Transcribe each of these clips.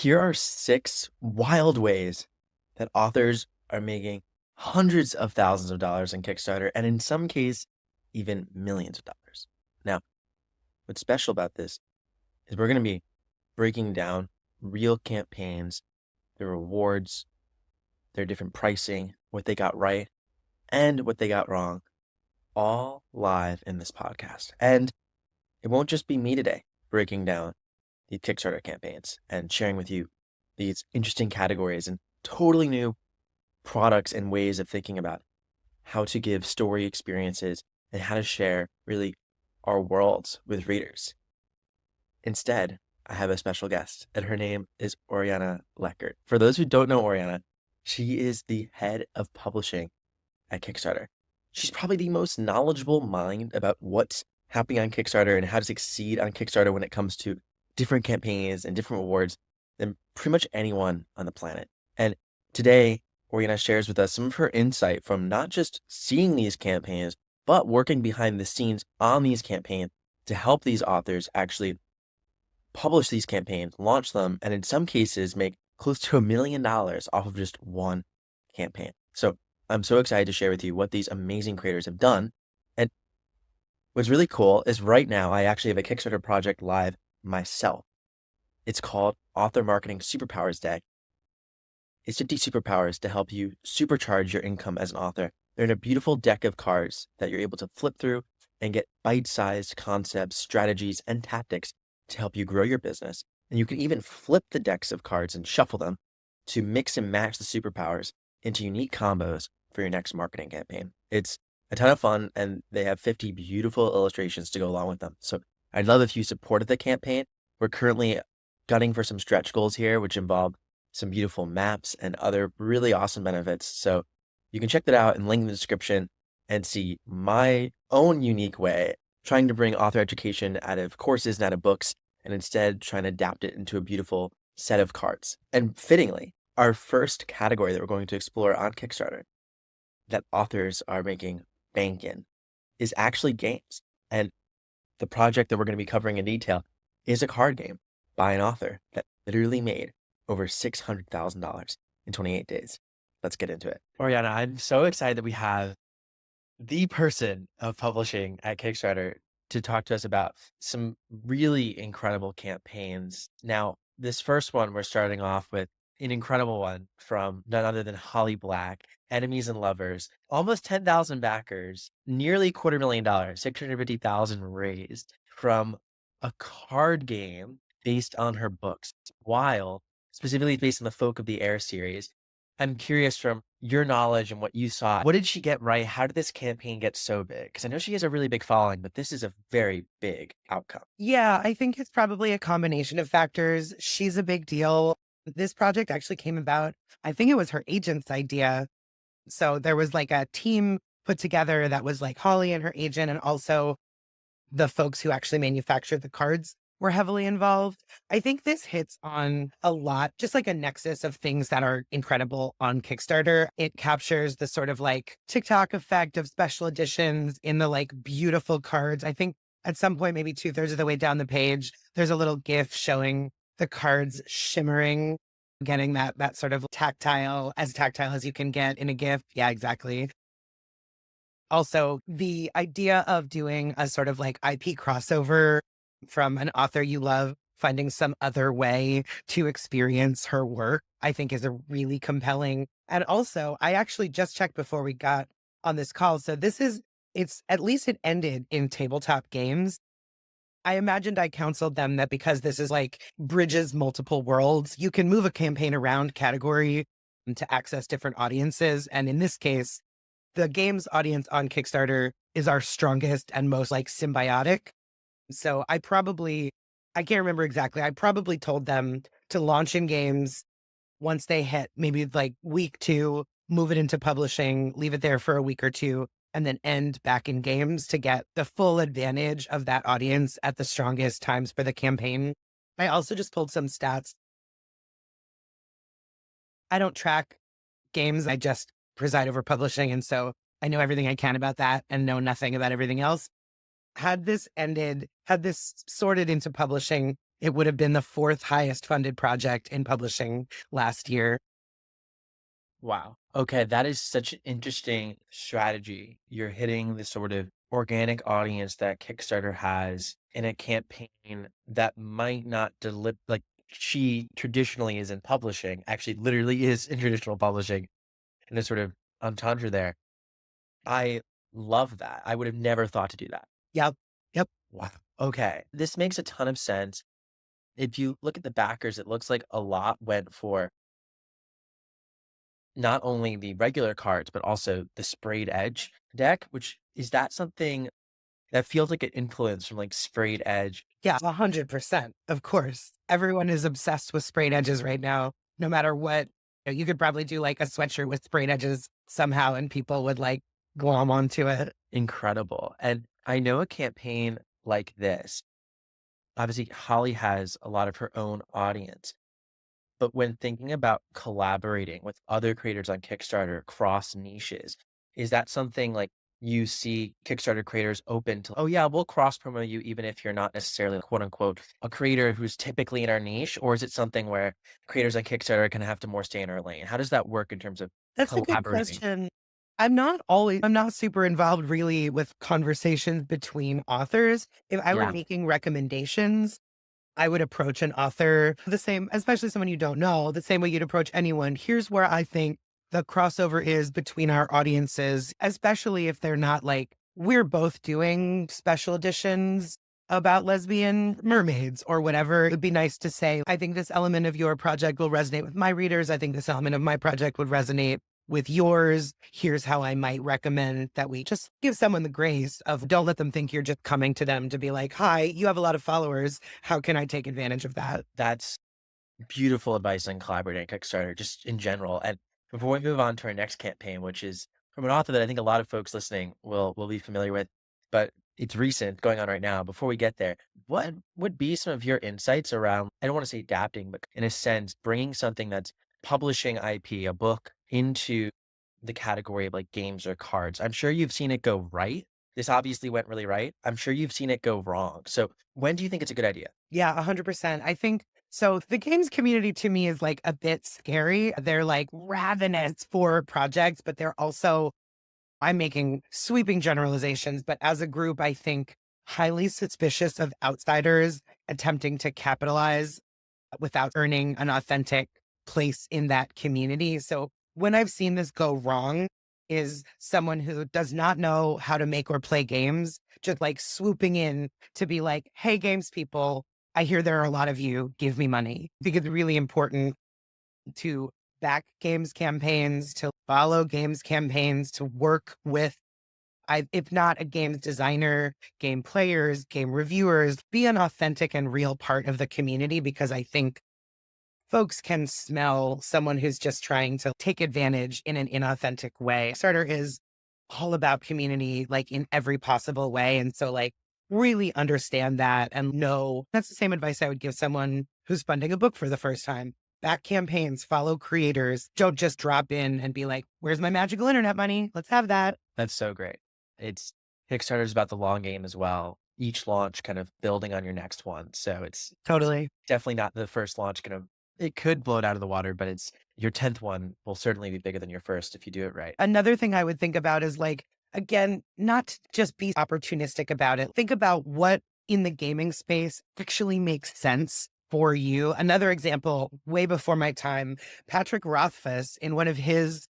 Here are 6 wild ways that authors are making hundreds of thousands of dollars in Kickstarter, and in some case, even millions of dollars. Now, what's special about this is we're going to be breaking down real campaigns, the rewards, their different pricing, what they got right, and what they got wrong, all live in this podcast. And it won't just be me today breaking down the Kickstarter campaigns and sharing with you these interesting categories and totally new products and ways of thinking about how to give story experiences and how to share really our worlds with readers. Instead, I have a special guest, and her name is Oriana Leckert. For those who don't know Oriana, she is the head of publishing at Kickstarter. She's probably the most knowledgeable mind about what's happening on Kickstarter and how to succeed on Kickstarter when it comes to different campaigns and different rewards than pretty much anyone on the planet. And today, Oriana shares with us some of her insight from not just seeing these campaigns, but working behind the scenes on these campaigns to help these authors actually publish these campaigns, launch them, and in some cases make close to $1 million off of just one campaign. So I'm so excited to share with you what these amazing creators have done. And what's really cool is right now, I actually have a Kickstarter project live myself. It's called Author Marketing Superpowers Deck. It's 50 superpowers to help you supercharge your income as an author. They're in a beautiful deck of cards that you're able to flip through and get bite-sized concepts, strategies, and tactics to help you grow your business. And you can even flip the decks of cards and shuffle them to mix and match the superpowers into unique combos for your next marketing campaign. It's a ton of fun, and they have 50 beautiful illustrations to go along with them. So I'd love if you supported the campaign. We're currently gunning for some stretch goals here, which involve some beautiful maps and other really awesome benefits. So you can check that out and link in the description and see my own unique way, trying to bring author education out of courses and out of books, and instead trying to adapt it into a beautiful set of cards. And fittingly, our first category that we're going to explore on Kickstarter that authors are making bank in is actually games. And the project that we're going to be covering in detail is a card game by an author that literally made over $600,000 in 28 days. Let's get into it. Oriana, I'm so excited that we have the person of publishing at Kickstarter to talk to us about some really incredible campaigns. Now, this first one, we're starting off with an incredible one from none other than Holly Black, Enemies and Lovers, almost 10,000 backers, nearly $250,000, 650,000 raised from a card game based on her books, while specifically based on the Folk of the Air series. I'm curious from your knowledge and what you saw, what did she get right? How did this campaign get so big? Because I know she has a really big following, but this is a very big outcome. Yeah, I think it's probably a combination of factors. She's a big deal. This project actually came about, I think it was her agent's idea. So there was like a team put together that was like Holly and her agent, and also the folks who actually manufactured the cards were heavily involved. I think this hits on a lot, just like a nexus of things that are incredible on Kickstarter. It captures the sort of like TikTok effect of special editions in the like beautiful cards. I think at some point, maybe 2/3 of the way down the page, there's a little GIF showing the cards shimmering, getting that sort of tactile as you can get in a GIF. Yeah, exactly. Also, the idea of doing a sort of like IP crossover from an author you love, finding some other way to experience her work, I think is a really compelling. And also, I actually just checked before we got on this call. So it's at least it ended in tabletop games. I imagined I counseled them that because this is like bridges multiple worlds, you can move a campaign around category to access different audiences. And in this case, the games audience on Kickstarter is our strongest and most like symbiotic. So I can't remember exactly. I probably told them to launch in games once they hit maybe like week 2, move it into publishing, leave it there for a week or 2, and then end back in games to get the full advantage of that audience at the strongest times for the campaign. I also just pulled some stats. I don't track games. I just preside over publishing. And so I know everything I can about that and know nothing about everything else. Had this sorted into publishing, It would have been the fourth highest funded project in publishing last year. Wow. Okay, that is such an interesting strategy. You're hitting the sort of organic audience that Kickstarter has in a campaign that might not deliver, like she traditionally is in publishing, actually literally is in traditional publishing, and a sort of entendre there. I love that. I would have never thought to do that. Yep. Yep. Wow. Okay. This makes a ton of sense. If you look at the backers, it looks like a lot went for not only the regular cards, but also the sprayed edge deck, which is that something that feels like an influence from like sprayed edge? Yeah, 100%. Of course. Everyone is obsessed with sprayed edges right now, no matter what. You could probably do like a sweatshirt with sprayed edges somehow and people would like glom onto it. Incredible. And I know a campaign like this, obviously, Holly has a lot of her own audience. But when thinking about collaborating with other creators on Kickstarter across niches, is that something like you see Kickstarter creators open to, oh yeah, we'll cross promote you even if you're not necessarily quote unquote a creator who's typically in our niche? Or is it something where creators on Kickstarter are gonna have to more stay in our lane? How does that work in terms of That's a good collaborating? question. I'm not super involved really with conversations between authors. If I were Yeah, making recommendations, I would approach an author the same, especially someone you don't know, the same way you'd approach anyone. Here's where I think the crossover is between our audiences, especially if they're not like, we're both doing special editions about lesbian mermaids or whatever. It'd be nice to say, I think this element of your project will resonate with my readers. I think this element of my project would resonate with yours. Here's how I might recommend that we just give someone the grace of don't let them think you're just coming to them to be like, hi, you have a lot of followers. How can I take advantage of that? that's beautiful advice on collaborating on Kickstarter, just in general. And before we move on to our next campaign, which is from an author that I think a lot of folks listening will be familiar with, but it's recent, going on right now. Before we get there, what would be some of your insights around? I don't want to say adapting, but in a sense, bringing something that's publishing IP, a book, into the category of like games or cards. I'm sure you've seen it go right. This obviously went really right. I'm sure you've seen it go wrong. So when do you think it's a good idea? Yeah, 100%. I think so. The games community to me is like a bit scary. They're like ravenous for projects, but they're also, I'm making sweeping generalizations, but as a group, I think highly suspicious of outsiders attempting to capitalize without earning an authentic place in that community. So when I've seen this go wrong is someone who does not know how to make or play games, just like swooping in to be like, hey, games people, I hear there are a lot of you, give me money. I think it's really important to back games campaigns, to follow games campaigns, to work with if not a games designer, game players, game reviewers, be an authentic and real part of the community because I think folks can smell someone who's just trying to take advantage in an inauthentic way. Starter is all about community, like in every possible way. And so, like, really understand that and know that's the same advice I would give someone who's funding a book for the first time. Back campaigns, follow creators. Don't just drop in and be like, where's my magical internet money? Let's have that. That's so great. It's Kickstarter is about the long game as well. Each launch kind of building on your next one. So it's Totally. definitely not the first launch gonna it could blow it out of the water, but it's your 10th one will certainly be bigger than your first if you do it right. Another thing I would think about is like, again, not to just be opportunistic about it. Think about what in the gaming space actually makes sense for you. Another example, way before my time, Patrick Rothfuss in one of his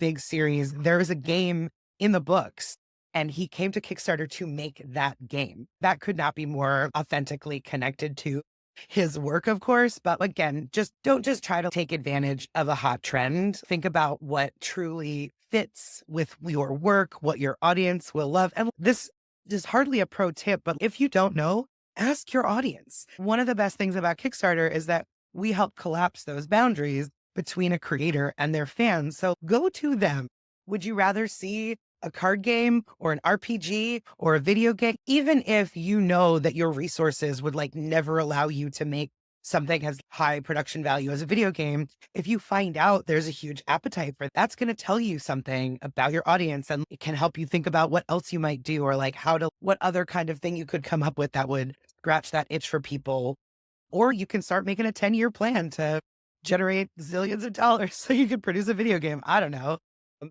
big series, there is a game in the books. And he came to Kickstarter to make that game. That could not be more authentically connected to his work, of course. But again, just don't just try to take advantage of a hot trend. Think about what truly fits with your work, what your audience will love. And this is hardly a pro tip, but if you don't know, ask your audience. One of the best things about Kickstarter is that we help collapse those boundaries between a creator and their fans. So go to them. Would you rather see a card game or an RPG or a video game, even if you know that your resources would like never allow you to make something as high production value as a video game, if you find out there's a huge appetite for it, that's going to tell you something about your audience and it can help you think about what else you might do or like what other kind of thing you could come up with that would scratch that itch for people Or you can start making a 10-year plan to generate zillions of dollars so you can produce a video game. I don't know.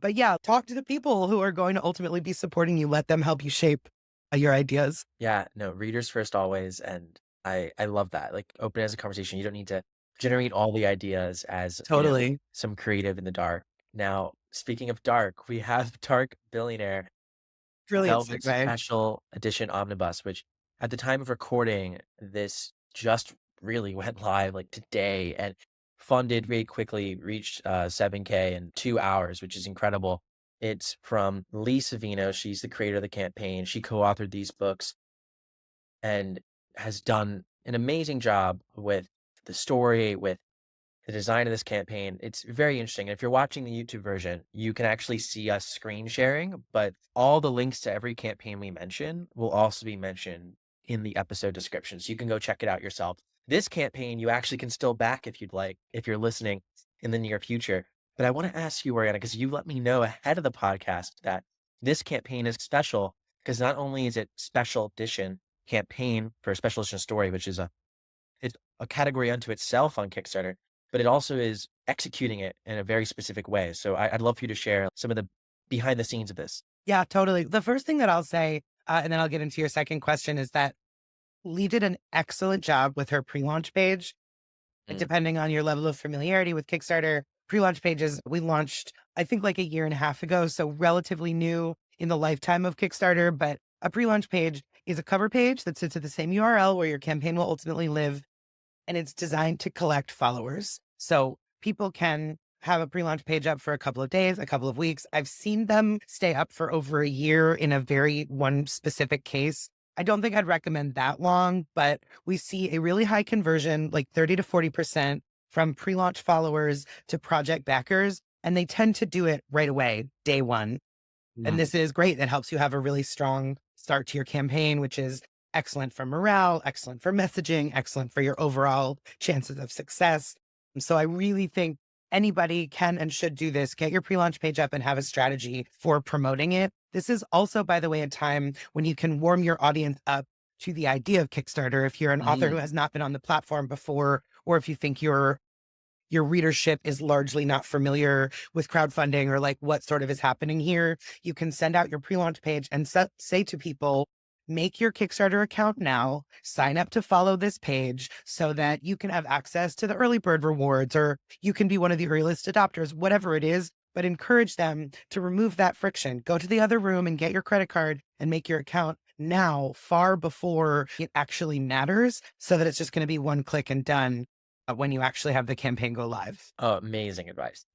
But yeah, talk to the people who are going to ultimately be supporting you. Let them help you shape your ideas. Yeah, no, readers first always, and I love that. Like, open as a conversation. You don't need to generate all the ideas as, Totally. some creative in the dark. Now, speaking of dark, we have Dark Billionaire Brilliant Velvet segue. Special Edition Omnibus, which at the time of recording, this just really went live like today and funded very quickly, reached 7K in 2 hours, which is incredible. It's from Lee Savino. She's the creator of the campaign. She co-authored these books and has done an amazing job with the story, with the design of this campaign. It's very interesting. And if you're watching the YouTube version, you can actually see us screen sharing, but all the links to every campaign we mention will also be mentioned in the episode description. So you can go check it out yourself. This campaign you actually can still back if you'd like, if you're listening in the near future. But I want to ask you, Ariana, because you let me know ahead of the podcast that this campaign is special because not only is it special edition campaign for a special edition story, which is it's a category unto itself on Kickstarter, but it also is executing it in a very specific way. So I'd love for you to share some of the behind the scenes of this. Yeah, totally. The first thing that I'll say, and then I'll get into your second question, is that Lee did an excellent job with her pre-launch page. Mm, Depending on your level of familiarity with Kickstarter, pre-launch pages, we launched, I think, like a year and a half ago. So relatively new in the lifetime of Kickstarter. But a pre-launch page is a cover page that sits at the same URL where your campaign will ultimately live. And it's designed to collect followers. So people can have a pre-launch page up for a couple of days, a couple of weeks. I've seen them stay up for over a year in a very one specific case. I don't think I'd recommend that long, but we see a really high conversion, like 30 to 40% from pre-launch followers to project backers. And they tend to do it right away, day one. And mm. this is great. That helps you have a really strong start to your campaign, which is excellent for morale, excellent for messaging, excellent for your overall chances of success. So I really think anybody can and should do this. Get your pre-launch page up and have a strategy for promoting it. This is also, by the way, a time when you can warm your audience up to the idea of Kickstarter. If you're an author who Mm. has not been on the platform before, or if you think your readership is largely not familiar with crowdfunding or like what sort of is happening here, you can send out your pre-launch page and say to people, make your Kickstarter account now, sign up to follow this page so that you can have access to the early bird rewards, or you can be one of the earliest adopters, whatever it is, but encourage them to remove that friction. Go to the other room and get your credit card and make your account now, far before it actually matters, so that it's just going to be one click and done when you actually have the campaign go live. Oh, amazing advice.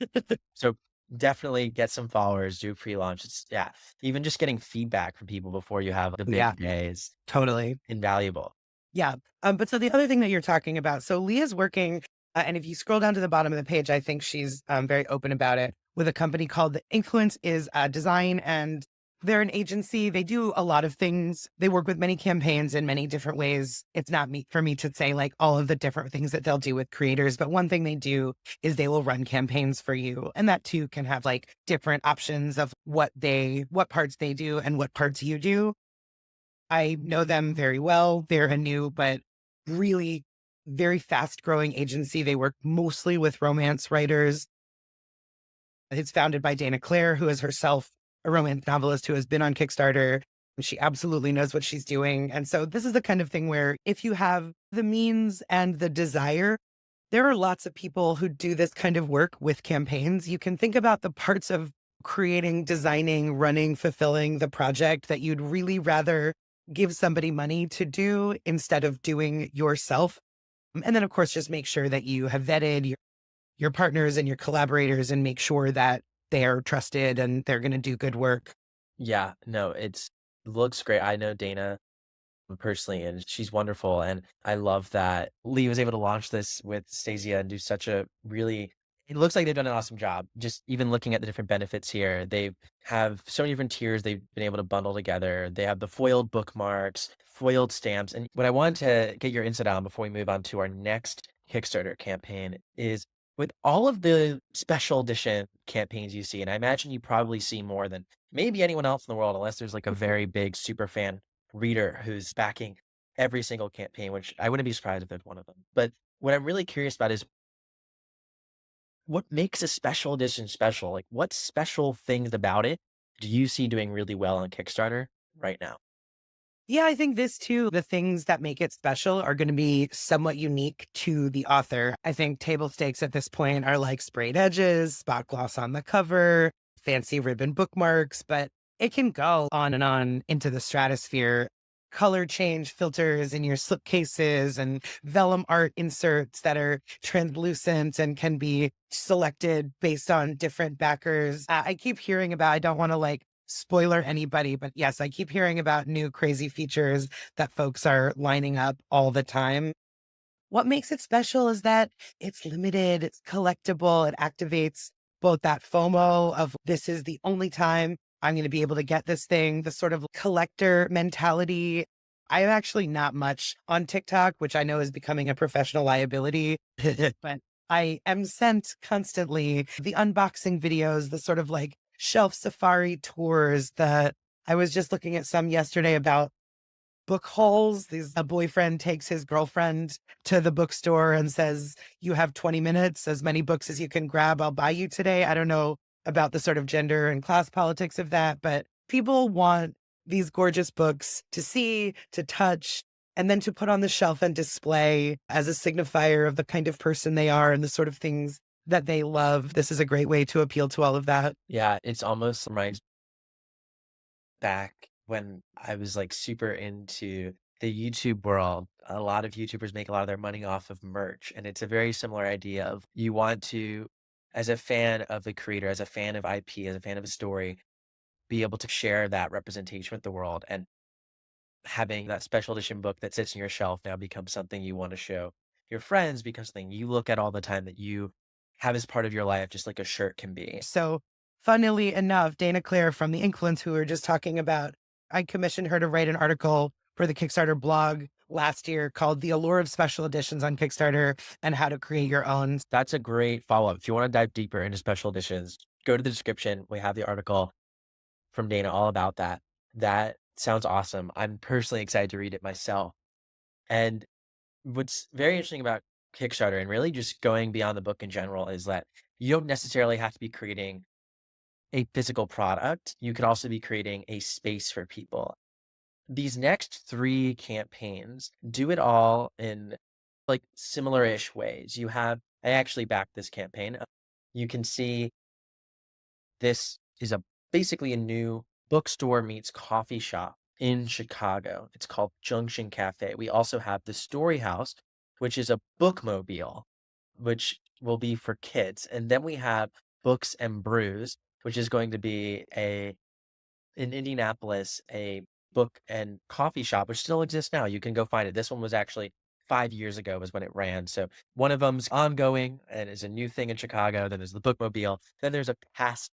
So definitely get some followers, do pre-launch. It's yeah, even just getting feedback from people before you have the Yeah, big day is totally. invaluable. Yeah. But so the other thing that you're talking about, so Leah's working, and if you scroll down to the bottom of the page, I think she's very open about it with a company called The Influence is Design. And they're an agency. They do a lot of things. They work with many campaigns in many different ways. It's not me for me to say like all of the different things that they'll do with creators, but one thing they do is they will run campaigns for you. And that too can have like different options of what parts they do and what parts you do. I know them very well. They're a new, but really very fast growing agency. They work mostly with romance writers. It's founded by Dana Clare, who is herself a romance novelist who has been on Kickstarter. She absolutely knows what she's doing. And so this is the kind of thing where if you have the means and the desire, there are lots of people who do this kind of work with campaigns. You can think about the parts of creating, designing, running, fulfilling the project that you'd really rather give somebody money to do instead of doing yourself. And then, of course, just make sure that you have vetted your partners and your collaborators and make sure that they are trusted and they're going to do good work. Yeah, no, it's looks great. I know Dana personally, and she's wonderful. And I love that Lee was able to launch this with Stasia and do such a really it looks like they've done an awesome job. Just even looking at the different benefits here, they have so many different tiers they've been able to bundle together. They have the foiled bookmarks, foiled stamps. And what I wanted to get your insight on before we move on to our next Kickstarter campaign is with all of the special edition campaigns you see, and I imagine you probably see more than maybe anyone else in the world, unless there's like a very big super fan reader who's backing every single campaign, which I wouldn't be surprised if there's one of them. But what I'm really curious about is what makes a special edition special? Like, what special things about it do you see doing really well on Kickstarter right now? Yeah, I think this too, the things that make it special are going to be somewhat unique to the author. I think table stakes at this point are like sprayed edges, spot gloss on the cover, fancy ribbon bookmarks, but it can go on and on into the stratosphere. Color change filters in your slipcases and vellum art inserts that are translucent and can be selected based on different backers. I keep hearing about, I don't want to like spoiler anybody, but yes, I keep hearing about new crazy features that folks are lining up all the time. What makes it special is that it's limited, it's collectible, it activates both that FOMO of this is the only time I'm going to be able to get this thing, the sort of collector mentality. I'm actually not much on TikTok, which I know is becoming a professional liability, but I am sent constantly the unboxing videos, the sort of like shelf safari tours that I was just looking at some yesterday about book hauls. These a boyfriend takes his girlfriend to the bookstore and says, "You have 20 minutes, as many books as you can grab, I'll buy you today." I don't know about the sort of gender and class politics of that, but people want these gorgeous books to see, to touch, and then to put on the shelf and display as a signifier of the kind of person they are and the sort of things that they love. This is a great way to appeal to all of that. Yeah, it's almost reminds back when I was like super into the YouTube world. A lot of YouTubers make a lot of their money off of merch, and it's a very similar idea of you want to, as a fan of the creator, as a fan of IP, as a fan of a story, be able to share that representation with the world. And having that special edition book that sits in your shelf now becomes something you want to show your friends because something you look at all the time that you have as part of your life, just like a shirt can be. So, funnily enough, Dana Claire from the Influence, who we were just talking about, I commissioned her to write an article for the Kickstarter blog last year called The Allure of Special Editions on Kickstarter and How to Create Your Own. That's a great follow up. If you want to dive deeper into special editions, go to the description. We have the article from Dana all about that. That sounds awesome. I'm personally excited to read it myself. And what's very interesting about Kickstarter and really just going beyond the book in general is that you don't necessarily have to be creating a physical product. You could also be creating a space for people. These next three campaigns do it all in like similar-ish ways. I actually backed this campaign. You can see this is basically a new bookstore meets coffee shop in Chicago. It's called Junction Cafe. We also have the Story House, which is a bookmobile, which will be for kids. And then we have Books and Brews, which is going to be in Indianapolis, a book and coffee shop, which still exists now. You can go find it. This one was actually 5 years ago was when it ran. So one of them's ongoing and is a new thing in Chicago. Then there's the bookmobile. Then there's a past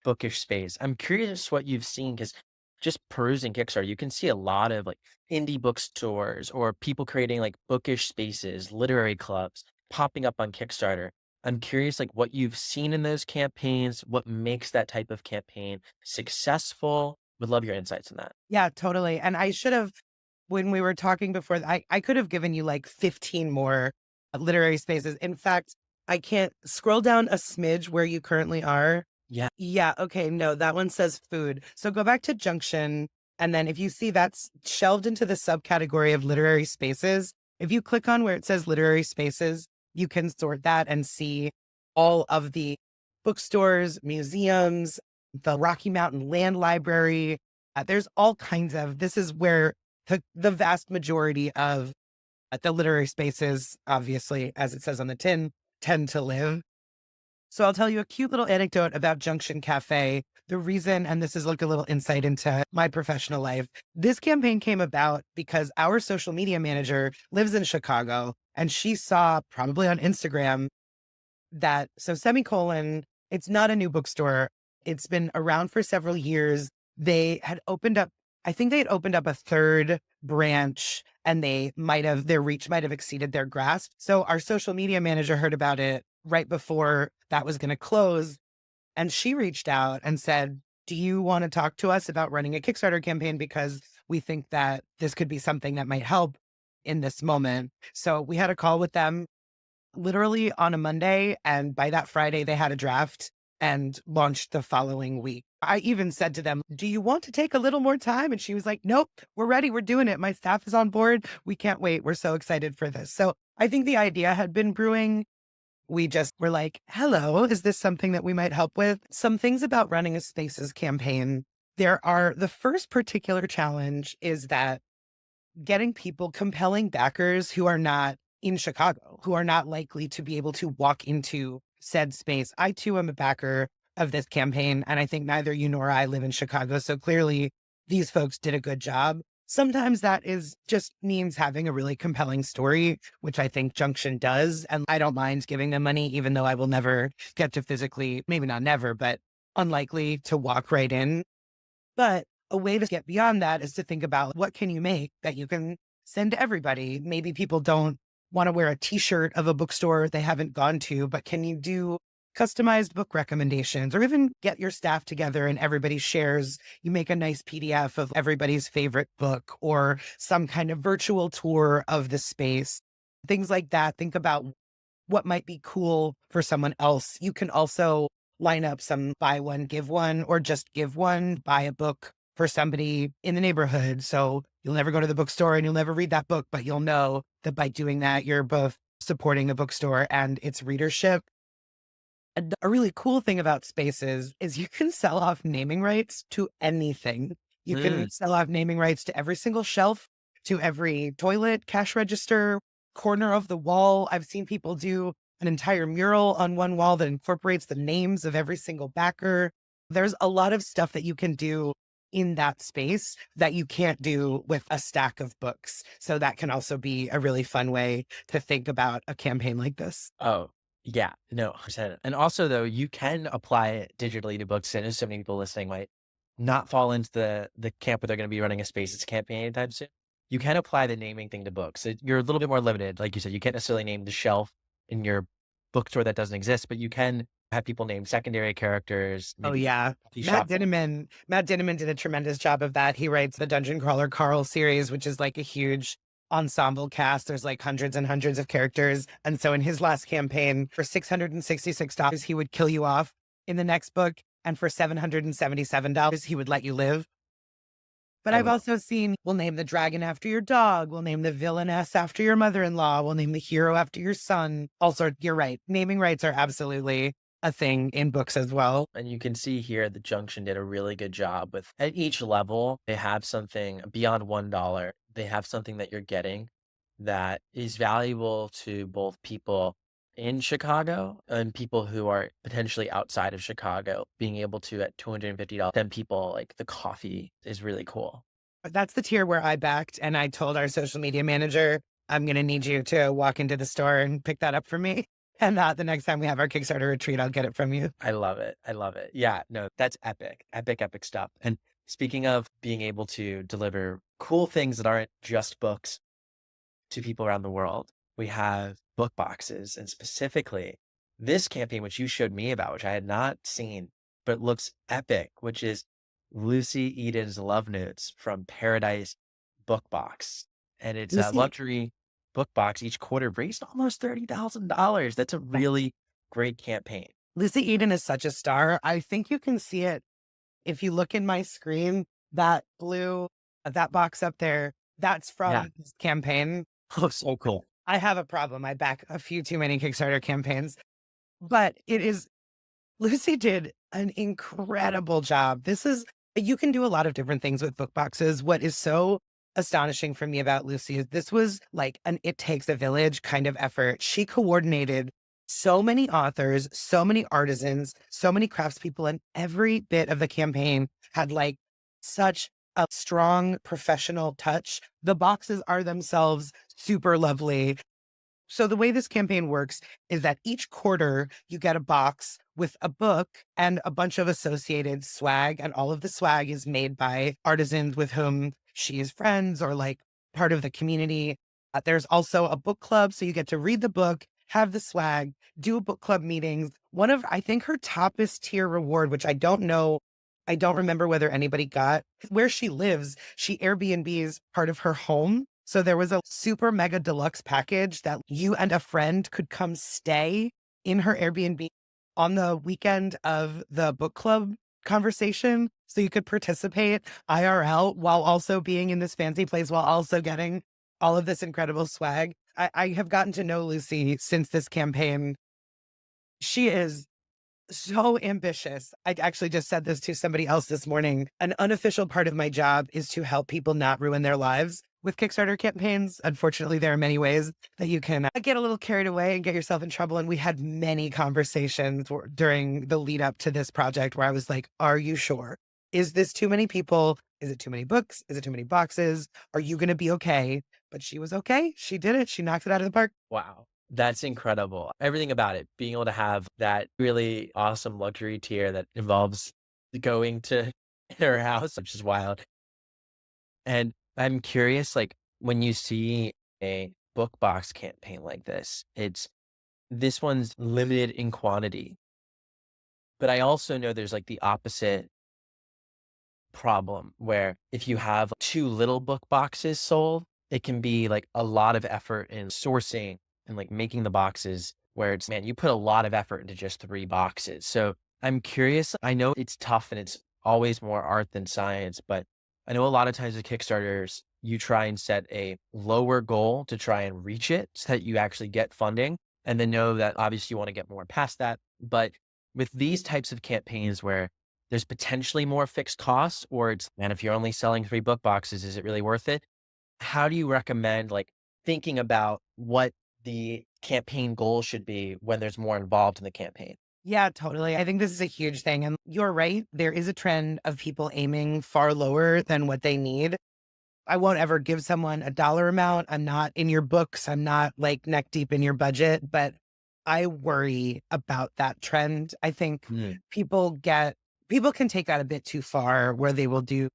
bookish space. I'm curious what you've seen because just perusing Kickstarter, you can see a lot of like indie bookstores or people creating like bookish spaces, literary clubs popping up on Kickstarter. I'm curious like what you've seen in those campaigns, what makes that type of campaign successful. Would love your insights on that. Yeah, totally. And I should have, when we were talking before, I could have given you like 15 more literary spaces. In fact, I can't scroll down a smidge where you currently are. Yeah. Yeah. Okay. No, that one says food. So go back to Junction. And then if you see that's shelved into the subcategory of literary spaces, if you click on where it says literary spaces, you can sort that and see all of the bookstores, museums, the Rocky Mountain Land Library. There's all kinds of, this is where the vast majority of the literary spaces, obviously, as it says on the tin, tend to live. So I'll tell you a cute little anecdote about Junction Cafe. The reason, and this is like a little insight into my professional life, this campaign came about because our social media manager lives in Chicago and she saw probably on Instagram that, so semicolon, it's not a new bookstore. It's been around for several years. They had opened up, I think they had opened up a third branch and their reach might have exceeded their grasp. So our social media manager heard about it right before that was going to close. And she reached out and said, "Do you want to talk to us about running a Kickstarter campaign? Because We think that this could be something that might help in this moment. So we had a call with them literally on a Monday. And by that Friday, they had a draft and launched the following week. I even said to them, "Do you want to take a little more time?" And she was like, "Nope, we're ready. We're doing it. My staff is on board. We can't wait. We're so excited for this." So I think the idea had been brewing. We just were like, "Hello, is this something that we might help with?" Some things about running a Spaces campaign. The first particular challenge is that getting people, compelling backers who are not in Chicago, who are not likely to be able to walk into said space. I too am a backer of this campaign, and I think neither you nor I live in Chicago. So clearly these folks did a good job. Sometimes that is just means having a really compelling story, which I think Junction does. And I don't mind giving them money, even though I will never get to physically, maybe not never, but unlikely to walk right in. But a way to get beyond that is to think about what can you make that you can send to everybody. Maybe people don't want to wear a t-shirt of a bookstore they haven't gone to, but can you do customized book recommendations or even get your staff together and everybody shares, you make a nice PDF of everybody's favorite book or some kind of virtual tour of the space. Things like that. Think about what might be cool for someone else. You can also line up some buy one, give one, or just give one, buy a book for somebody in the neighborhood. So you'll never go to the bookstore and you'll never read that book, but you'll know that by doing that, you're both supporting the bookstore and its readership. And a really cool thing about Spaces is you can sell off naming rights to anything. You Mm. can sell off naming rights to every single shelf, to every toilet, cash register, corner of the wall. I've seen people do an entire mural on one wall that incorporates the names of every single backer. There's a lot of stuff that you can do in that space that you can't do with a stack of books. So that can also be a really fun way to think about a campaign like this. Oh, yeah. No, 100%. And also, though, you can apply it digitally to books. I know so many people listening might not fall into the camp where they're going to be running a Spaces campaign anytime soon. You can apply the naming thing to books. You're a little bit more limited. Like you said, you can't necessarily name the shelf in your bookstore that doesn't exist, but you can have people name secondary characters, Oh, maybe yeah. coffee Matt shop. Dinneman Matt Dinneman did a tremendous job of that. He writes the Dungeon Crawler Carl series, which is like a huge ensemble cast. There's like hundreds and hundreds of characters. And so in his last campaign, for $666, he would kill you off. In the next book, and for $777, he would let you live. But I I've love. also seen, we'll name the dragon after your dog. We'll name the villainess after your mother-in-law. We'll name the hero after your son. Also, you're right. Naming rights are absolutely a thing in books as well. And you can see here the Junction did a really good job with at each level, they have something beyond $1. They have something that you're getting that is valuable to both people in Chicago and people who are potentially outside of Chicago. Being able to at $250, then people like the coffee is really cool. That's the tier where I backed, and I told our social media manager, I'm going to need you to walk into the store and pick that up for me. And the next time we have our Kickstarter retreat, I'll get it from you. I love it. I love it. Yeah, no, that's epic. Epic, epic stuff. And speaking of being able to deliver cool things that aren't just books to people around the world, we have book boxes. And specifically, this campaign, which you showed me about, which I had not seen, but looks epic, which is Lucy Eden's Love Notes from Paradise Book Box. And it's a Lucy, luxury book box. Each quarter raised almost $30,000. That's a really great campaign. Lucy Eden is such a star. I think you can see it if you look in my screen, that blue, that box up there, that's Yeah. from this campaign. Oh, so cool. I have a problem. I back a few too many Kickstarter campaigns, but it is Lucy did an incredible job. You can do a lot of different things with book boxes. What is so astonishing for me about Lucy is this was like an it takes a village kind of effort. She coordinated so many authors, so many artisans, so many craftspeople, and every bit of the campaign had like such a strong professional touch. The boxes are themselves super lovely. So the way this campaign works is that each quarter you get a box with a book and a bunch of associated swag, and all of the swag is made by artisans with whom she is friends or like part of the community. There's also a book club, so you get to read the book, have the swag, do book club meetings. One of I think her toppest tier reward, which I don't know I don't remember whether anybody got where she lives. She Airbnbs part of her home. So there was a super mega deluxe package that you and a friend could come stay in her Airbnb on the weekend of the book club conversation. So you could participate IRL while also being in this fancy place, while also getting all of this incredible swag. I have gotten to know Lucy since this campaign. She is so ambitious. I actually just said this to somebody else this morning. An unofficial part of my job is to help people not ruin their lives with Kickstarter campaigns. Unfortunately, there are many ways that you can get a little carried away and get yourself in trouble. And we had many conversations during the lead up to this project where I was like, are you sure? Is this too many people? Is it too many books? Is it too many boxes? Are you going to be okay? But she was okay. She did it. She knocked it out of the park. Wow. That's incredible. Everything about it, being able to have that really awesome luxury tier that involves going to her house, which is wild. And I'm curious, like when you see a book box campaign like this one's limited in quantity. But I also know there's like the opposite problem where if you have too little book boxes sold, it can be like a lot of effort in sourcing and like making the boxes where it's, man, you put a lot of effort into just 3 boxes. So I'm curious. I know it's tough and it's always more art than science, but I know a lot of times with Kickstarters, you try and set a lower goal to try and reach it so that you actually get funding and then know that obviously you want to get more past that. But with these types of campaigns where there's potentially more fixed costs, or it's, man, if you're only selling 3 book boxes, is it really worth it? How do you recommend like thinking about what the campaign goal should be when there's more involved in the campaign? Yeah, totally. I think this is a huge thing. And you're right. There is a trend of people aiming far lower than what they need. I won't ever give someone a dollar amount. I'm not in your books. I'm not like neck deep in your budget, but I worry about that trend. I think Mm. people can take that a bit too far where they will do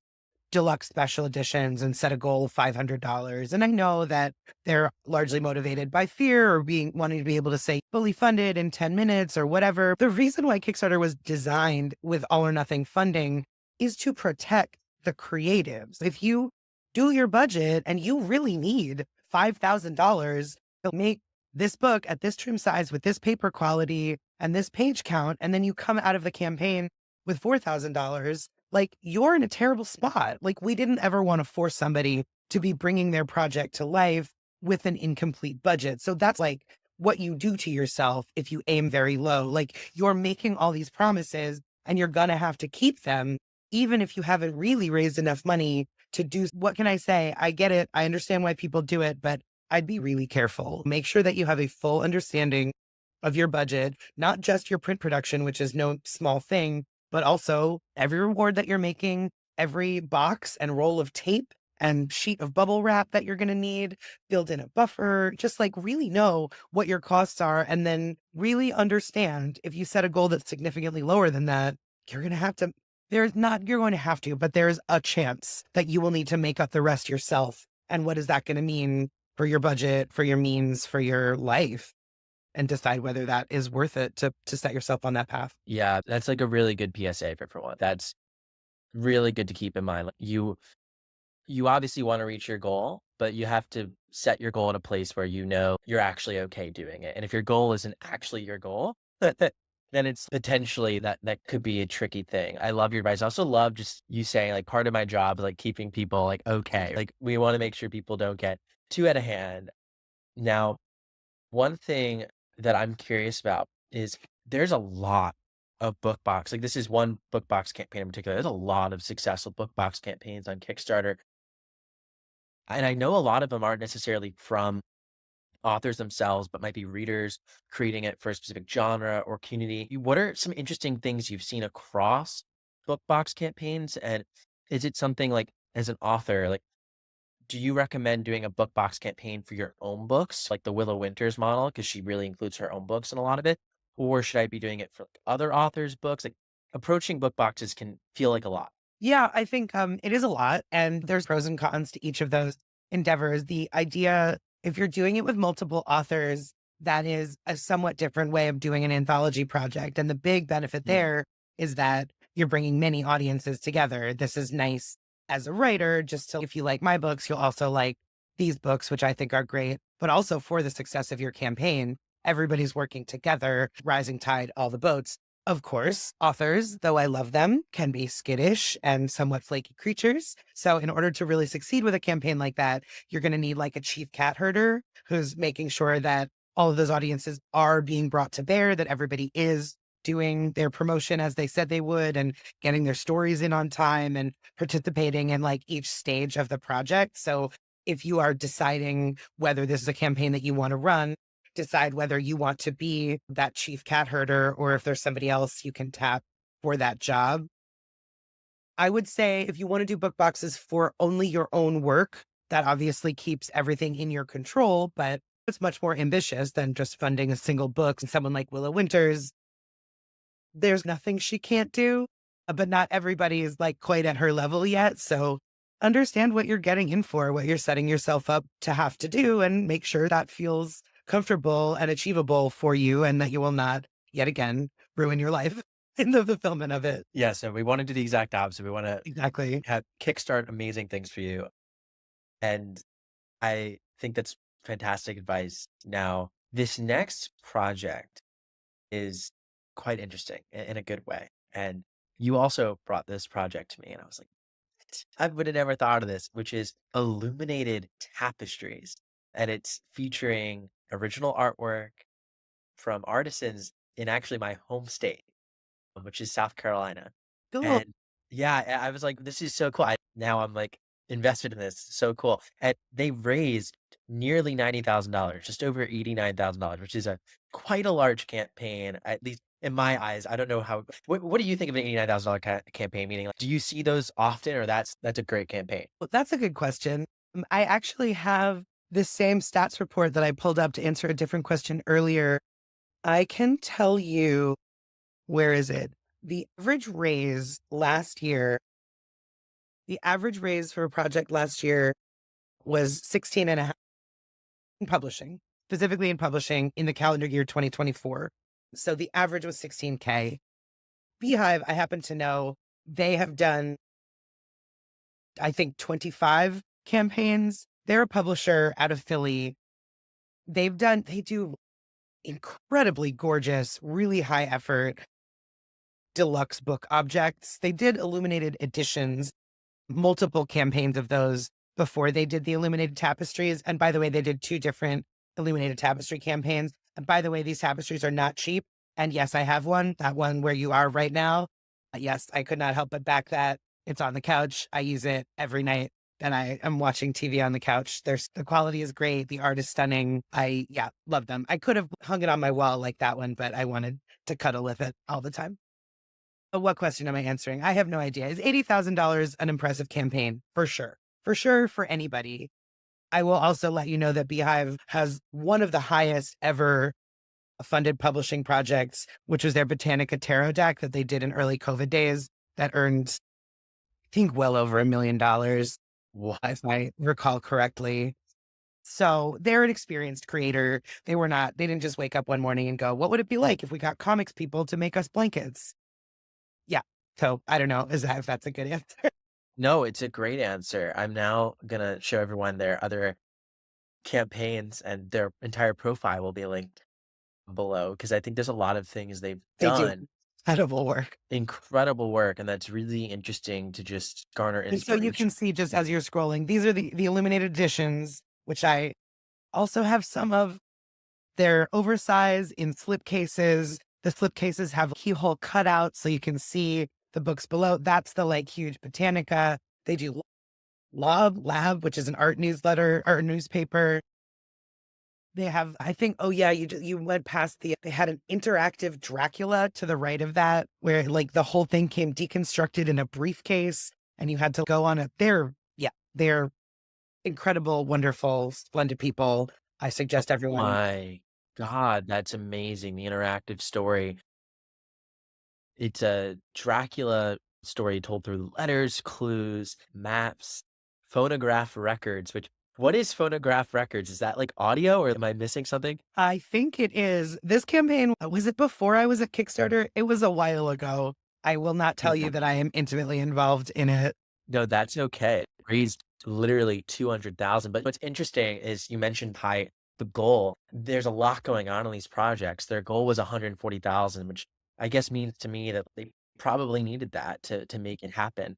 deluxe special editions and set a goal of $500. And I know that they're largely motivated by fear or being wanting to be able to say fully funded in 10 minutes or whatever. The reason why Kickstarter was designed with all or nothing funding is to protect the creatives. If you do your budget and you really need $5,000 to make this book at this trim size with this paper quality and this page count, and then you come out of the campaign with $4,000, like you're in a terrible spot. Like we didn't ever want to force somebody to be bringing their project to life with an incomplete budget. So that's like what you do to yourself if you aim very low. Like you're making all these promises and you're going to have to keep them, even if you haven't really raised enough money to do. What can I say? I get it. I understand why people do it, but I'd be really careful. Make sure that you have a full understanding of your budget, not just your print production, which is no small thing, but also every reward that you're making, every box and roll of tape and sheet of bubble wrap that you're going to need, build in a buffer, just like really know what your costs are. And then really understand if you set a goal that's significantly lower than that, you're going to have to, there's not, you're going to have to, but there's a chance that you will need to make up the rest yourself. And what is that going to mean for your budget, for your means, for your life? And decide whether that is worth it to set yourself on that path. Yeah, that's like a really good PSA for everyone. That's really good to keep in mind. Like you obviously want to reach your goal, but you have to set your goal in a place where you know you're actually okay doing it. And if your goal isn't actually your goal, then it's potentially that could be a tricky thing. I love your advice. I also love just you saying like part of my job is like keeping people like okay. Like we want to make sure people don't get too out of hand. Now, one thing that I'm curious about is there's a lot of book box. Like this is one book box campaign in particular. There's a lot of successful book box campaigns on Kickstarter. And I know a lot of them aren't necessarily from authors themselves, but might be readers creating it for a specific genre or community. What are some interesting things you've seen across book box campaigns? And is it something like as an author, like do you recommend doing a book box campaign for your own books, like the Willow Winters model, because she really includes her own books in a lot of it? Or should I be doing it for like, other authors' books? Like approaching book boxes can feel like a lot. Yeah, I think it is a lot, and there's pros and cons to each of those endeavors. The idea, if you're doing it with multiple authors, that is a somewhat different way of doing an anthology project. And the big benefit Mm, there is that you're bringing many audiences together. This is nice as a writer, just to, if you like my books, you'll also like these books, which I think are great, but also for the success of your campaign, everybody's working together, rising tide, all the boats. Of course, authors, though I love them, can be skittish and somewhat flaky creatures. So, in order to really succeed with a campaign like that, you're going to need like a chief cat herder who's making sure that all of those audiences are being brought to bear, that everybody is doing their promotion as they said they would and getting their stories in on time and participating in like each stage of the project. So, if you are deciding whether this is a campaign that you want to run, decide whether you want to be that chief cat herder or if there's somebody else you can tap for that job. I would say if you want to do book boxes for only your own work, that obviously keeps everything in your control, but it's much more ambitious than just funding a single book. And someone like Willow Winters, there's nothing she can't do, but not everybody is like quite at her level yet. So understand what you're getting in for, what you're setting yourself up to have to do, and make sure that feels comfortable and achievable for you and that you will not yet again ruin your life in the fulfillment of it. Yeah, so we wanna do the exact opposite. We wanna Exactly. have kickstart amazing things for you, and I think that's fantastic advice. Now, this next project is quite interesting in a good way, and you also brought this project to me, and I was like, "What? I would have never thought of this," which is illuminated tapestries, and it's featuring original artwork from artisans in actually my home state, which is South Carolina. Cool. And yeah, I was like, "This is so cool." Now I'm like invested in this. So cool. And they raised nearly $90,000, just over $89,000, which is a quite a large campaign, at least in my eyes. I don't know how. What do you think of an $89,000 campaign? Meaning, like, do you see those often, or that's a great campaign? Well, that's a good question. I actually have this same stats report that I pulled up to answer a different question earlier. I can tell you, where is it? The average raise last year, the average raise for a project last year was 16 and a half in publishing, specifically in publishing in the calendar year 2024. So the average was 16K. Beehive, I happen to know they have done, I think, 25 campaigns. They're a publisher out of Philly. They do incredibly gorgeous, really high effort deluxe book objects. They did illuminated editions, multiple campaigns of those before they did the illuminated tapestries. And by the way, they did two different illuminated tapestry campaigns. And by the way, these tapestries are not cheap. And yes, I have one, that one where you are right now. Yes, I could not help but back that. It's on the couch. I use it every night. And I am watching TV on the couch. The quality is great. The art is stunning. Yeah, love them. I could have hung it on my wall like that one, but I wanted to cuddle with it all the time. What question am I answering? I have no idea. Is $80,000 an impressive campaign? For sure. For sure, for anybody. I will also let you know that Beehive has one of the highest ever funded publishing projects, which was their Botanica Tarot deck that they did in early COVID days that earned, I think, well over $1 million, if I recall correctly. So they're an experienced creator. They didn't just wake up one morning and go, what would it be like if we got comics people to make us blankets? Yeah. So I don't know if that's a good answer. No, it's a great answer. I'm now gonna show everyone their other campaigns, and their entire profile will be linked below because I think there's a lot of things they've They do done, incredible work. incredible work, and that's really interesting to just garner And so you inspiration. can see just as you're scrolling, these are the illuminated editions, which I also have some of. They're oversized in slipcases. The slipcases have keyhole cutouts so you can see the books below. That's the like huge Botanica. They do Lab, which is an art newsletter or newspaper. They have, I think, oh yeah, you went past they had an interactive Dracula to the right of that, where like the whole thing came deconstructed in a briefcase and you had to go on it. They're incredible, wonderful, splendid people. I suggest everyone. My god, that's amazing, the interactive story. It's a Dracula story told through letters, clues, maps, phonograph records, which what is phonograph records? Is that like audio, or am I missing something? I think it is. This campaign, was it before I was at Kickstarter? It was a while ago. I will not tell you that I am intimately involved in it. No, that's okay. Raised literally 200,000. But what's interesting is you mentioned the goal. There's a lot going on in these projects. Their goal was 140,000, which I guess means to me that they probably needed that to make it happen,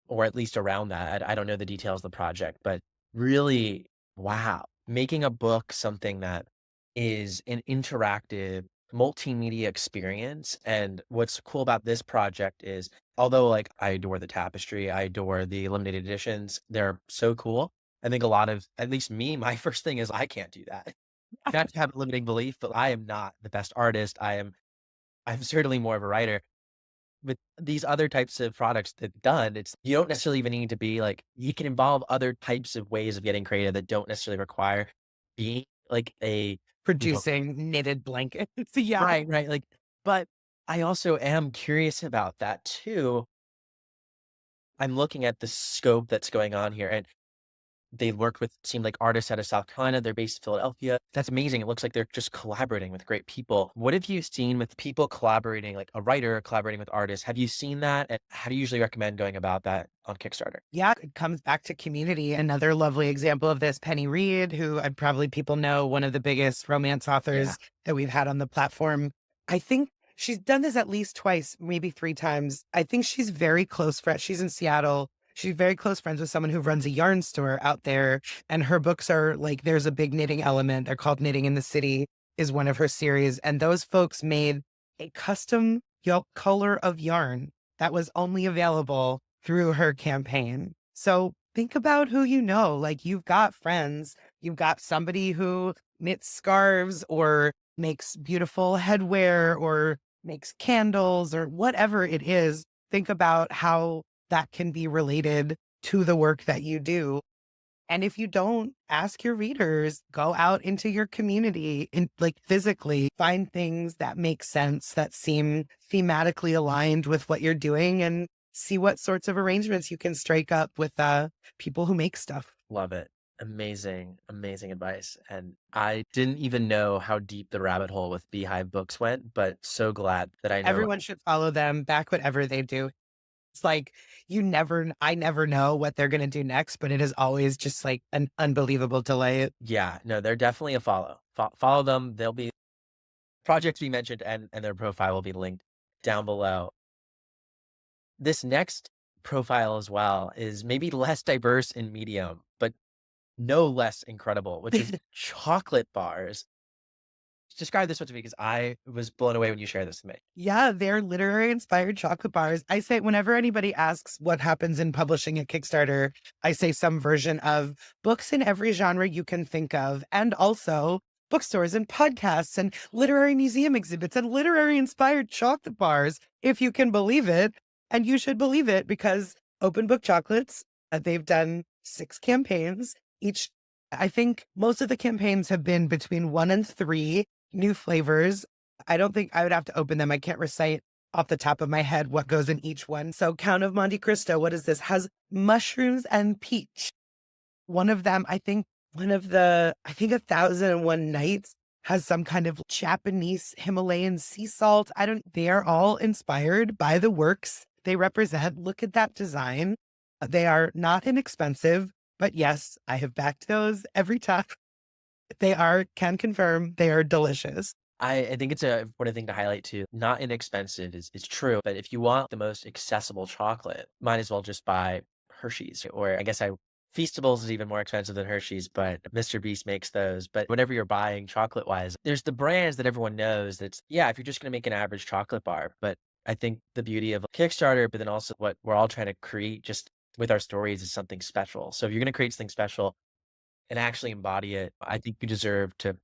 or at least around that. I don't know the details of the project, but really, wow, making a book something that is an interactive multimedia experience. And what's cool about this project is, although like I adore the tapestry, I adore the limited editions, they're so cool. I think a lot of, at least me, my first thing is I can't do that. Not to have a limiting belief, but I am not the best artist. I'm certainly more of a writer. With these other types of products that done, it's you don't necessarily even need to be like you can involve other types of ways of getting creative that don't necessarily require being like a, you know. Producing knitted blankets. Yeah. Right, right, like, but I also am curious about that too. I'm looking at the scope that's going on here, and they work with seem like artists out of South Carolina, they're based in Philadelphia. That's amazing, it looks like they're just collaborating with great people. What have you seen with people collaborating, like a writer collaborating with artists? Have you seen that, and how do you usually recommend going about that on Kickstarter? Yeah, it comes back to community. Another lovely example of this, Penny Reed, who I probably people know, one of the biggest romance Yeah. authors that we've had on the platform. I think she's done this at least twice, maybe three times. I think she's very close friend. She's in Seattle. She's very close friends with someone who runs a yarn store out there. And her books are like, there's a big knitting element. They're called Knitting in the City, is one of her series. And those folks made a custom color of yarn that was only available through her campaign. So think about who you know. Like you've got friends, you've got somebody who knits scarves or makes beautiful headwear or makes candles or whatever it is. Think about how that can be related to the work that you do. And if you don't, ask your readers, go out into your community and like physically find things that make sense, that seem thematically aligned with what you're doing and see what sorts of arrangements you can strike up with people who make stuff. Love it. Amazing, amazing advice, and I didn't even know how deep the rabbit hole with Beehive Books went, but so glad that I know. Everyone should follow them, back whatever they do. It's like I never know what they're going to do next, but it is always just like an unbelievable delight. Yeah, no, they're definitely a follow. Follow them, they'll be projects we mentioned, and their profile will be linked down below. This next profile as well is maybe less diverse in medium, but no less incredible, which is chocolate bars. Describe this one to me because I was blown away when you shared this to me. Yeah, they're literary inspired chocolate bars. I say whenever anybody asks what happens in publishing at Kickstarter, I say some version of books in every genre you can think of, and also bookstores and podcasts and literary museum exhibits and literary inspired chocolate bars, if you can believe it. And you should believe it because Open Book Chocolates, they've done 6 campaigns. Each, I think most of the campaigns have been between 1 and 3 new flavors. I don't think I would have to open them. I can't recite off the top of my head what goes in each one. So Count of Monte Cristo, what is this? Has mushrooms and peach. One of them, I think 1001 Nights has some kind of Japanese Himalayan sea salt. They are all inspired by the works they represent. Look at that design. They are not inexpensive, but yes, I have backed those every time. Can confirm they are delicious. I think it's a important thing to highlight too. Not inexpensive is true, but if you want the most accessible chocolate, might as well just buy Hershey's. Or I guess Feastables is even more expensive than Hershey's, but Mr. Beast makes those. But whatever you're buying chocolate wise, there's the brands that everyone knows that's, yeah, if you're just going to make an average chocolate bar. But I think the beauty of Kickstarter, but then also what we're all trying to create just with our stories is something special. So if you're going to create something special and actually embody it, I think you deserve to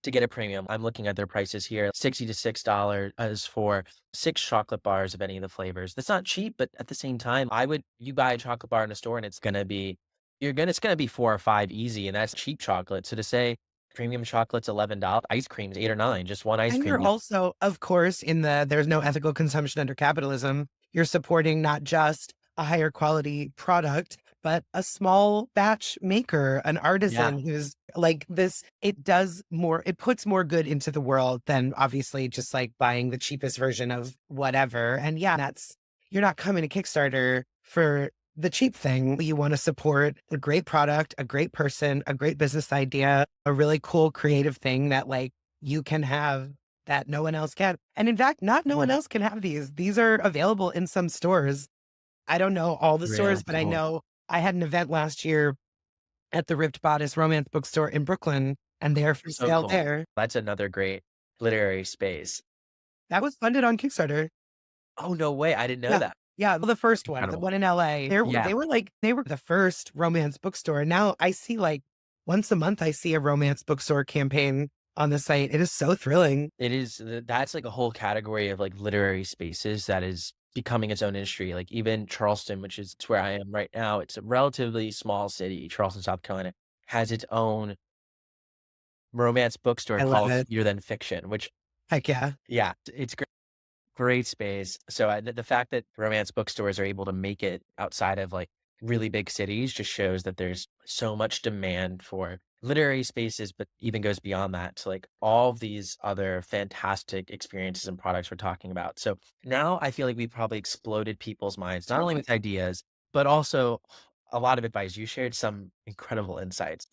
get a premium. I'm looking at their prices here, $66 is for 6 chocolate bars of any of the flavors. That's not cheap, but at the same time, you buy a chocolate bar in a store and it's gonna be 4 or 5 easy, and that's cheap chocolate. So to say premium chocolate's $11, ice cream's 8 or 9, just one ice And you're cream. also, of course, there's no ethical consumption under capitalism. You're supporting not just a higher quality product, but a small batch maker, an Yeah. artisan who's Like this, it puts more good into the world than obviously just like buying the cheapest version of whatever. And yeah, you're not coming to Kickstarter for the cheap thing. You want to support a great product, a great person, a great business idea, a really cool creative thing that like you can have that no one else can. And in fact, not no one else can have these. These are available in some stores. I don't know all the Really stores, but I cool. know I had an event last year at the Ripped Bodice Romance Bookstore in Brooklyn, and they're for So sale cool. there. That's another great literary space. That was funded on Kickstarter. Oh, no way. I didn't know Yeah. that. Yeah, well, the first one, the Incredible. one in LA, Yeah. they were the first romance bookstore. Now I see, like, once a month, I see a romance bookstore campaign on the site. It is so thrilling. It is that's like a whole category of like literary spaces that is becoming its own industry. Like even Charleston, which is where I am right now, it's a relatively small city, Charleston, South Carolina, has its own romance bookstore I love called it. Sweeter Than Fiction, which Heck yeah. yeah, it's great. Great space. So the fact that romance bookstores are able to make it outside of like really big cities just shows that there's so much demand for literary spaces, but even goes beyond that to like all of these other fantastic experiences and products we're talking about. So now I feel like we probably exploded people's minds, not only with ideas, but also a lot of advice. You shared some incredible insights.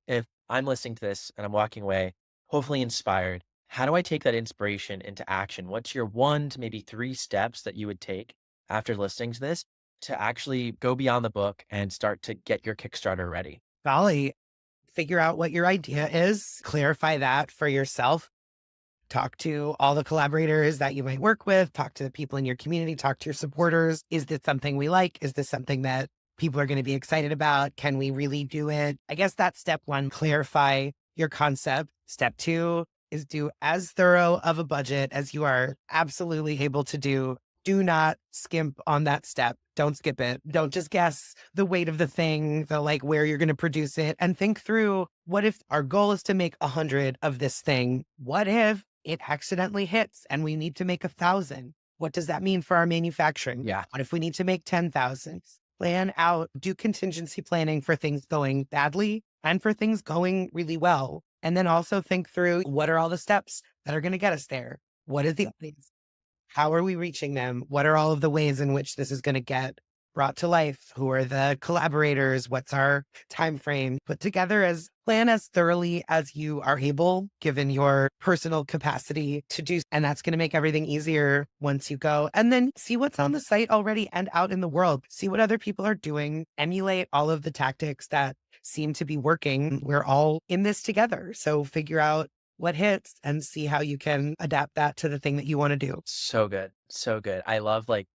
If I'm listening to this and I'm walking away, hopefully inspired, how do I take that inspiration into action? What's your 1 to maybe 3 steps that you would take after listening to this to actually go beyond the book and start to get your Kickstarter ready? Golly, figure out what your idea is, clarify that for yourself. Talk to all the collaborators that you might work with, talk to the people in your community, talk to your supporters. Is this something we like? Is this something that people are going to be excited about? Can we really do it? I guess that's step one, clarify your concept. Step two is do as thorough of a budget as you are absolutely able to do. Do not skimp on that step. Don't skip it. Don't just guess the weight of the thing, the like where you're going to produce it, and think through what if our goal is to make 100 of this thing? What if it accidentally hits and we need to make 1,000? What does that mean for our manufacturing? Yeah. What if we need to make 10,000? Plan out, do contingency planning for things going badly and for things going really well. And then also think through what are all the steps that are going to get us there? What is the audience? How are we reaching them? What are all of the ways in which this is going to get brought to life? Who are the collaborators? What's our time frame? Put together as plan as thoroughly as you are able, given your personal capacity to do. And that's going to make everything easier once you go. And then see what's on the site already and out in the world. See what other people are doing. Emulate all of the tactics that seem to be working. We're all in this together. So figure out what hits and see how you can adapt that to the thing that you want to do. So good. So good. I love like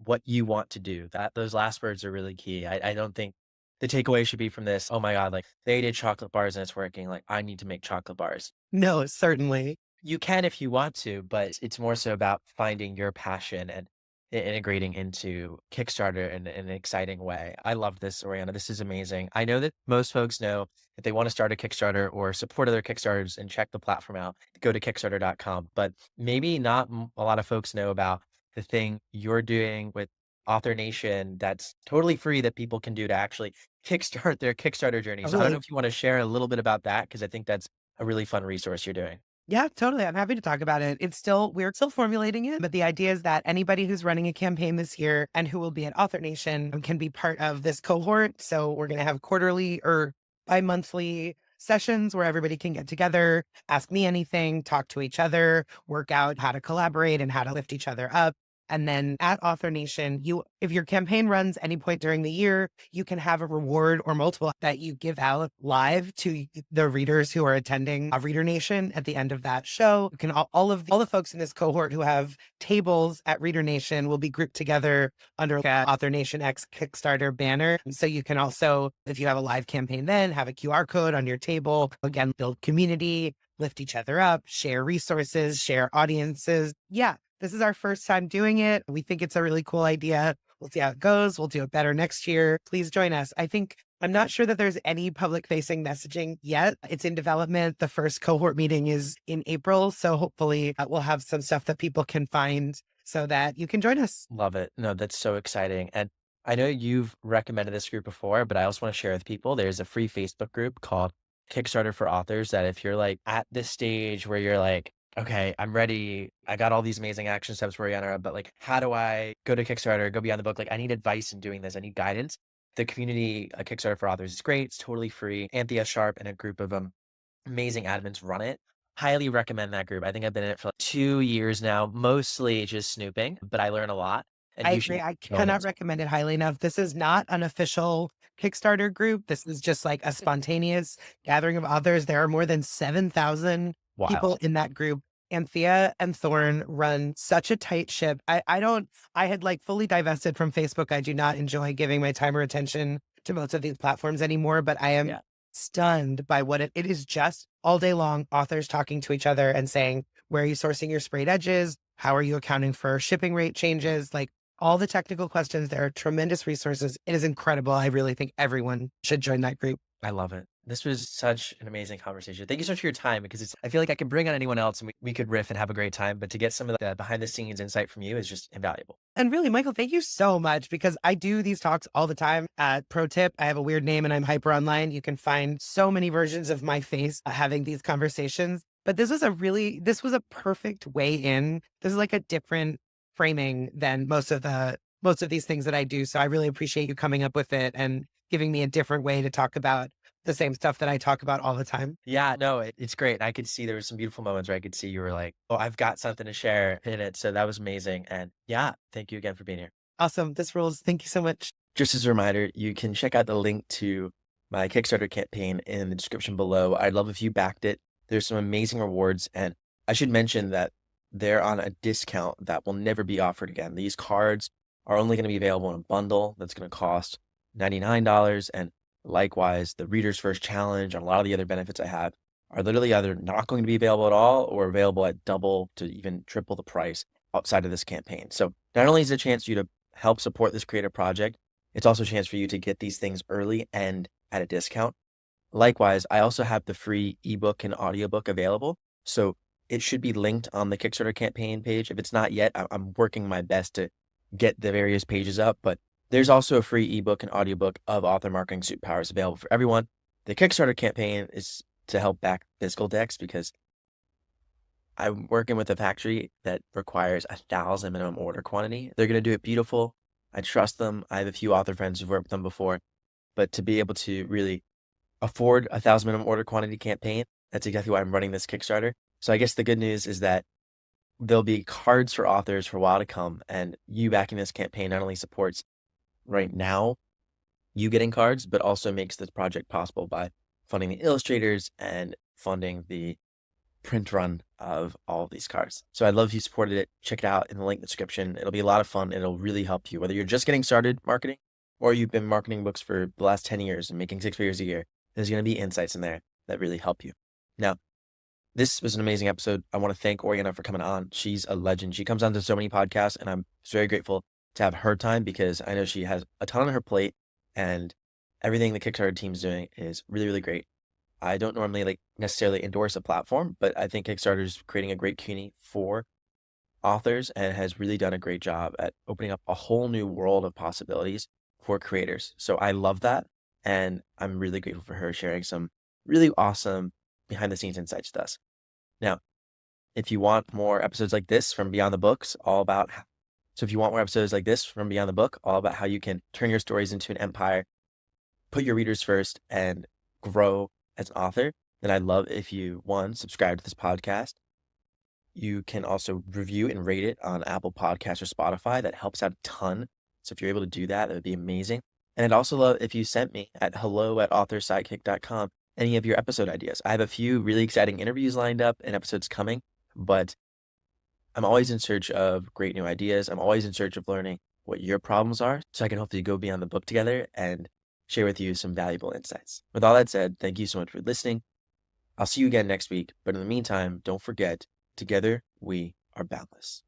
what you want to do. That those last words are really key. I don't think the takeaway should be from this, oh my God, like they did chocolate bars and it's working. Like I need to make chocolate bars. No, certainly. You can if you want to, but it's more so about finding your passion and integrating into Kickstarter in an exciting way. I love this, Oriana. This is amazing. I know that most folks know if they want to start a Kickstarter or support other Kickstarters and check the platform out, go to Kickstarter.com. But maybe not a lot of folks know about the thing you're doing with Author Nation that's totally free that people can do to actually kickstart their Kickstarter journey. So I don't know Totally. if you want to share a little bit about that because I think that's a really fun resource you're doing. Yeah, totally. I'm happy to talk about it. We're still formulating it, but the idea is that anybody who's running a campaign this year and who will be at Author Nation can be part of this cohort. So we're going to have quarterly or bi-monthly sessions where everybody can get together, ask me anything, talk to each other, work out how to collaborate and how to lift each other up. And then at Author Nation, if your campaign runs any point during the year, you can have a reward or multiple that you give out live to the readers who are attending Reader Nation at the end of that show. You can all the folks in this cohort who have tables at Reader Nation will be grouped together under Author Nation X Kickstarter banner. So you can also, if you have a live campaign, then have a QR code on your table. Again, build community, lift each other up, share resources, share audiences. Yeah, this is our first time doing it. We think it's a really cool idea. We'll see how it goes. We'll do it better next year. Please join us. I'm not sure that there's any public facing messaging yet. It's in development. The first cohort meeting is in April. So hopefully we'll have some stuff that people can find so that you can join us. Love it. No, that's so exciting. And I know you've recommended this group before, but I also want to share with people. There's a free Facebook group called Kickstarter for Authors that if you're like at this stage where you're like, okay, I'm ready. I got all these amazing action steps for Rihanna, but like, how do I go to Kickstarter, go beyond the book? Like, I need advice in doing this. I need guidance. The community, Kickstarter for Authors is great. It's totally free. Anthea Sharp and a group of amazing admins run it. Highly recommend that group. I think I've been in it for like 2 years now, mostly just snooping, but I learn a lot and I you agree. should I join cannot it. recommend it highly enough. This is not an official Kickstarter group. This is just like a spontaneous gathering of authors. There are more than 7,000 Wild. people in that group. Anthea and Thorn run such a tight ship. I don't, I had like fully divested from Facebook. I do not enjoy giving my time or attention to most of these platforms anymore, but I am Yeah. stunned by what it is just all day long, authors talking to each other and saying, where are you sourcing your sprayed edges? How are you accounting for shipping rate changes? Like all the technical questions. There are tremendous resources. It is incredible. I really think everyone should join that group. I love it. This was such an amazing conversation. Thank you so much for your time because I feel like I can bring on anyone else and we could riff and have a great time. But to get some of the behind the scenes insight from you is just invaluable. And really, Michael, thank you so much because I do these talks all the time. Pro tip, I have a weird name and I'm hyper online. You can find so many versions of my face having these conversations. But this was a perfect way in. This is like a different framing than most of these things that I do. So I really appreciate you coming up with it and giving me a different way to talk about the same stuff that I talk about all the time. Yeah, no, it's great. I could see there were some beautiful moments where I could see you were like, oh, I've got something to share in it. So that was amazing. And yeah, thank you again for being here. Awesome. This rules. Thank you so much. Just as a reminder, you can check out the link to my Kickstarter campaign in the description below. I'd love if you backed it. There's some amazing rewards. And I should mention that they're on a discount that will never be offered again. These cards are only going to be available in a bundle that's going to cost $99. And likewise, the Reader's First Challenge and a lot of the other benefits I have are literally either not going to be available at all or available at double to even triple the price outside of this campaign. So not only is it a chance for you to help support this creative project, it's also a chance for you to get these things early and at a discount. Likewise, I also have the free ebook and audiobook available. So it should be linked on the Kickstarter campaign page. If it's not yet, I'm working my best to get the various pages up, but there's also a free ebook and audiobook of Author Marketing Superpowers available for everyone. The Kickstarter campaign is to help back physical decks because I'm working with a factory that requires 1,000 minimum order quantity. They're going to do it beautiful. I trust them. I have a few author friends who've worked with them before, but to be able to really afford 1,000 minimum order quantity campaign, that's exactly why I'm running this Kickstarter. So I guess the good news is that there'll be cards for authors for a while to come, and you backing this campaign not only supports right now you getting cards, but also makes this project possible by funding the illustrators and funding the print run of all of these cards. So I'd love if you supported it. Check it out in the link description. It'll be a lot of fun. It'll really help you, whether you're just getting started marketing or you've been marketing books for the last 10 years and making 6 figures a year. There's going to be insights in there that really help you. Now, this was an amazing episode. I want to thank Oriana for coming on. She's a legend. She comes on to so many podcasts, and I'm very grateful to have her time because I know she has a ton on her plate, and everything the Kickstarter team's doing is really, really great. I don't normally necessarily endorse a platform, but I think Kickstarter is creating a great community for authors and has really done a great job at opening up a whole new world of possibilities for creators. So I love that. And I'm really grateful for her sharing some really awesome behind the scenes insights with us. Now, if you want more episodes like this from Beyond the Books, if you want more episodes like this from Beyond the Book, all about how you can turn your stories into an empire, put your readers first, and grow as an author, then I'd love if you, one, subscribe to this podcast. You can also review and rate it on Apple Podcasts or Spotify. That helps out a ton. So if you're able to do that, that would be amazing. And I'd also love if you sent me at hello@authorsidekick.com any of your episode ideas. I have a few really exciting interviews lined up and episodes coming, but I'm always in search of great new ideas. I'm always in search of learning what your problems are so I can hopefully go beyond the book together and share with you some valuable insights. With all that said, thank you so much for listening. I'll see you again next week. But in the meantime, don't forget, together we are boundless.